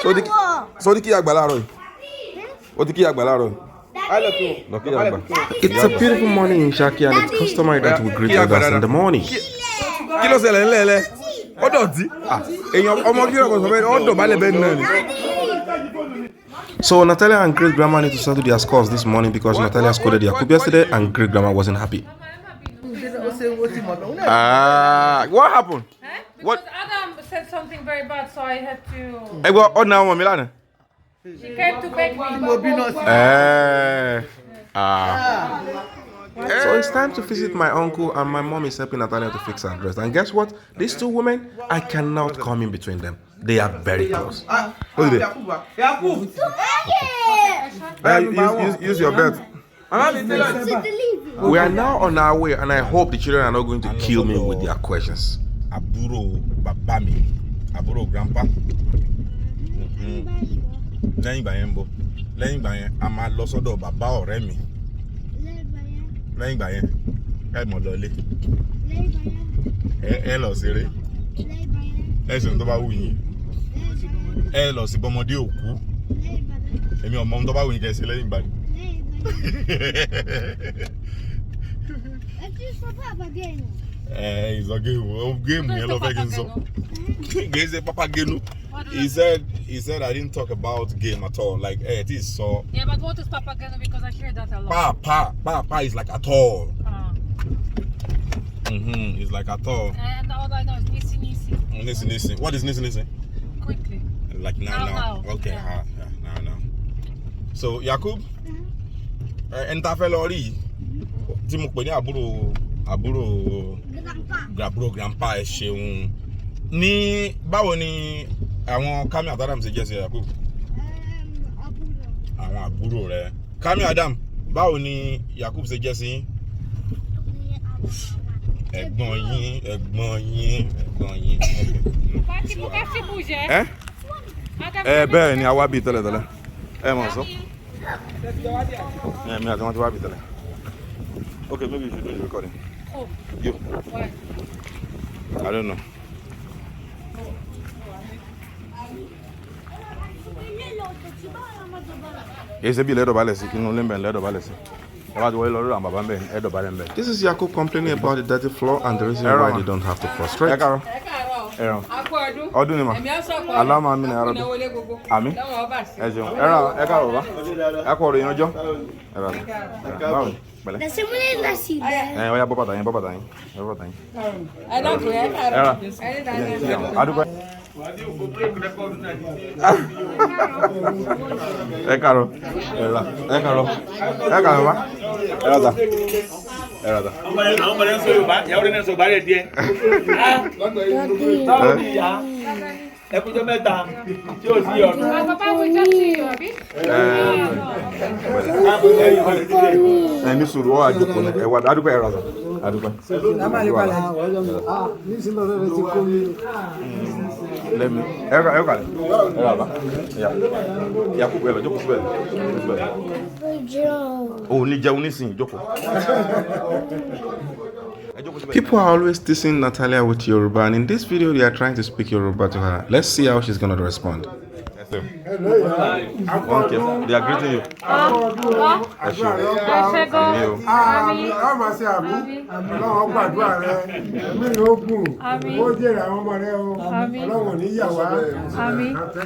So the key agbalaro. What the key agbalaro? It's a beautiful morning in Shaki, and it's customary that we greet others in the morning. So Natalia and great grandma need to settle their scores this morning because Natalia scolded Yakub yesterday and great grandma wasn't happy. What happened? Huh? Because Adam said something very bad, so I had to. She came to beg me. So it's time to visit my uncle, and my mom is helping Natalia to fix her dress. And guess what? These two women, I cannot come in between them. They are very close. Use your belt. We are now on our way, and I hope the children are not going to kill me with their questions. Aburo babami, aburo grandpa. Lẹ́yìn ìgbà yẹn ń bọ̀. Lẹ́yìn ìgbà yẹn a máa lọ sọ́dọ̀ bàbá ọ̀rẹ́ mi. Lẹ́yìn ìgbà yẹn ká mọ̀ lọ ilé. Ẹ lọ ṣeré. Ẹ ṣe ohun tó bá wù yín. Ẹ lọ sí bọ́mọdé òkú. Èmi ọmọ ohun tó bá wù yín kẹ́ ṣe lẹ́yìn ìgbà yẹn. It's a game. Game yellow vegan so. Papa Genu. He said I didn't talk about game at all. Like it is so. Yeah, but what is Papa Genu? Because I hear that a lot. Pa is like at all. It's like at all. And all I know is Nisi. What is Nisi? Quickly. Like now. Okay. Yeah. Now. So Yakub, Entafel tí mo pè ní àbúrò grandpa ẹ ṣeun ní báwo ni àwọn Kami àti Adam ṣe jẹ́ sí Yakub àwọn àbúrò rẹ̀ Kami Adam báwo ni Yakub ṣe jẹ́ sí ẹ̀gbọ́n yín bẹ́ẹ̀ ni àwa bí tẹ́lẹ̀ ẹ mọ̀ sọ mi àti wọn ti wá bí tẹ́lẹ̀. Okay, maybe you should do the recording. Oh. You? Why? I don't know. This is Yakub complaining about the dirty floor and the reason why they don't have to frustrate. People are always teasing Natalia with Yoruba, and in this video they are trying to speak Yoruba to her. Let's see how she's going to respond. They are greeting you.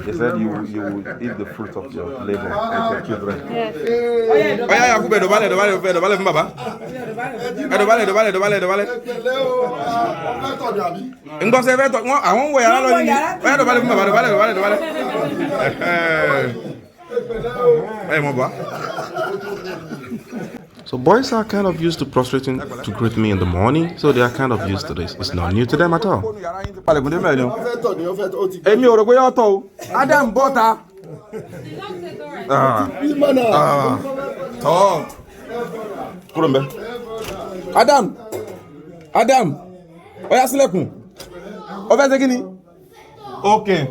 They said you will eat the fruit of your labor and your children. Yes. So boys are kind of used to prostrating to greet me in the morning, so they are kind of used to this. It's not new to them at all. Adam, okay.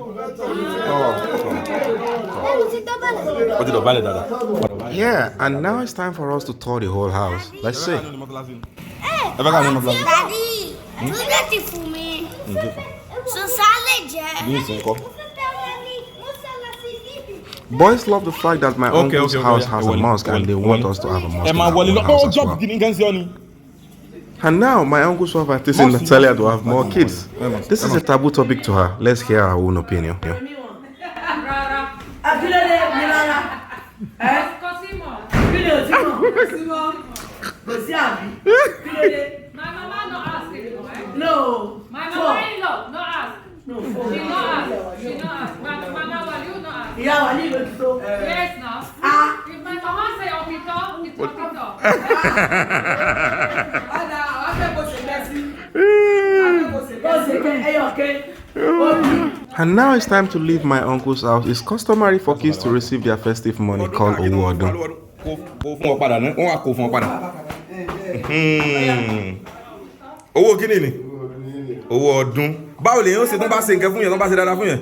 Yeah, and now it's time for us to tour the whole house. Let's see. Daddy, do that for me. So salad, Boys love the fact that my uncle's house has a mosque and they want us to have a mosque in our own house as well. And now my uncle's wife is teasing Natalia to have more kids. This is a taboo topic to her. Let's hear her own opinion. My mama no ask it. No. My mama no ask. No. She no ask. She no ask. Mama will you no ask? Yeah, I need to so. Yes, no. If my mama say opito, it's opito. And now it's time to leave my uncle's house. It's customary for kids to receive their festive money called Owodun. Owó kíni ni? Owó ọdún. Báwo lèyàn ṣe tán bá ṣe nǹkan fún yẹn tán bá ṣe dáadáa fún yẹn?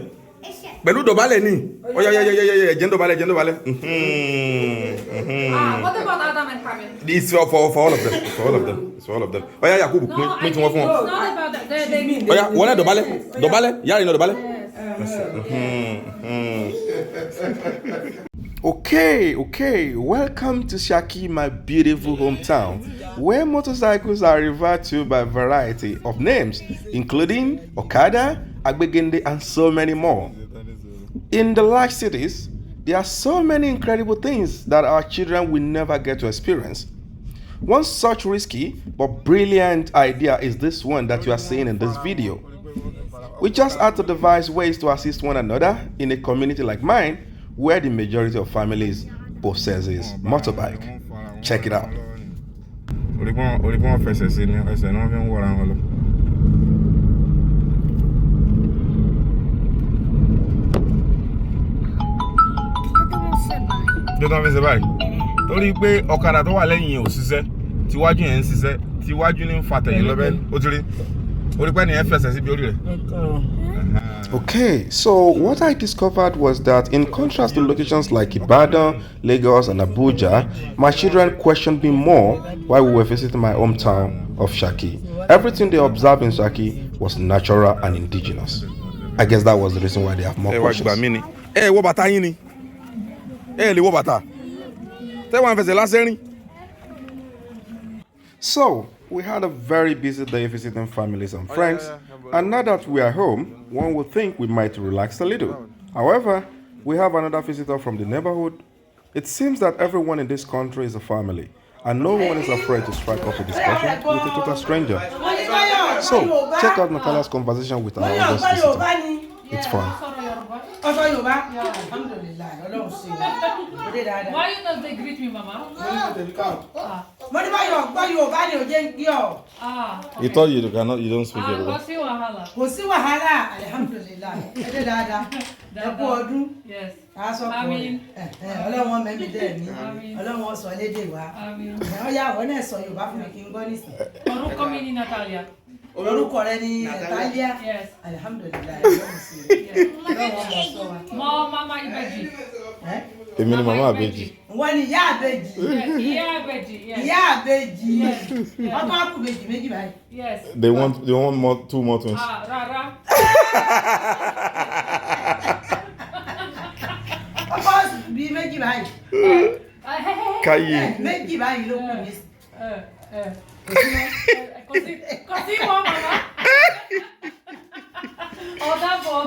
Pẹ̀lú dọ̀bálẹ̀ ni. Oya jẹ́ ń dọ̀bálẹ̀. What about Adam and Kamil? It's for all of them. It's for all of them. Oya Yakubu, pín tí wọ́n fún wọn. It's not about that. They Oya, wọ́n náà dọ̀bálẹ̀. Yára iná dọ̀bálẹ̀. Okay. Welcome to Shaki, my beautiful hometown, where motorcycles are referred to by a variety of names, including Okada, Agbegende, and so many more. In the large cities, there are so many incredible things that our children will never get to experience. One such risky but brilliant idea is this one that you are seeing in this video. We just had to devise ways to assist one another in a community like mine, where the majority of families possesses motorbike. Check it out. Torí pé ọ̀kadà tó wà lẹ́yìn yẹn ò ṣiṣẹ́, tíwájú yẹn ń ṣiṣẹ́, tíwájú ní ń fa tẹ̀yìn lọ́bẹ̀, ó ti rí. Orí pé nìyẹn fẹsẹ̀ síbi orí rẹ̀. Okay, so what I discovered was that in contrast to locations like Ibadan, Lagos, and Abuja, my children questioned me more while we were visiting my hometown of Shaki. Everything they observed in Shaki was natural and indigenous. I guess that was the reason why they have more questions. Wọ bàtà yín ni. Lè wọ bàtà. Tẹ́wọ̀n fẹsẹ̀ lásán rìn. So, we had a very busy day visiting families and friends, and now that we are home, one would think we might relax a little. However, we have another visitor from the neighborhood. It seems that everyone in this country is a family, and no one is afraid to strike up a discussion with a total stranger. So, check out Natalia's conversation with our oldest visitor. It's fun. Why you not they greet me, Mama? He told you you don't speak Yoruba. Yes. Amen. Natalia. Yes. Alhamdulillah. Mama Ibeji. Mama Abeji. When Iya Abeji. Yeah, Abeji. Yes. Yes. They want two more twins. Rara. Of course, be méjì báyìí. Kaye. Méjì báyìí ló kù ní. Kò sí wọn, Mama. Ó dàbọ̀.